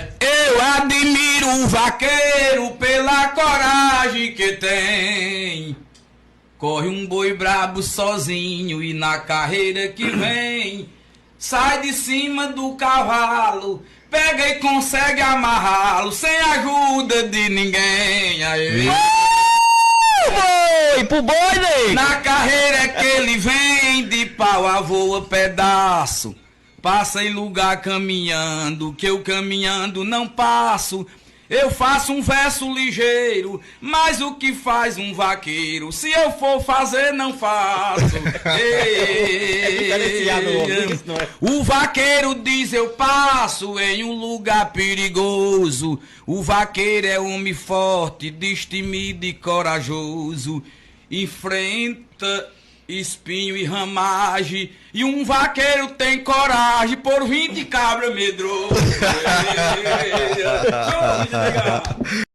Olha, eu admiro o vaqueiro pela coragem que tem. Corre um boi brabo sozinho e na carreira que vem, sai de cima do cavalo, pega e consegue amarrá-lo sem ajuda de ninguém. Aí. Boi, pro boi, nego! Na carreira é que ele vem, de pau a voa pedaço. Passa em lugar caminhando, que eu caminhando não passo. Eu faço um verso ligeiro, mas o que faz um vaqueiro? Se eu for fazer, não faço. O vaqueiro diz eu passo em um lugar perigoso. O vaqueiro é homem forte, destemido e corajoso. Enfrenta espinho e ramagem, e um vaqueiro tem coragem por 20 cabra medroso.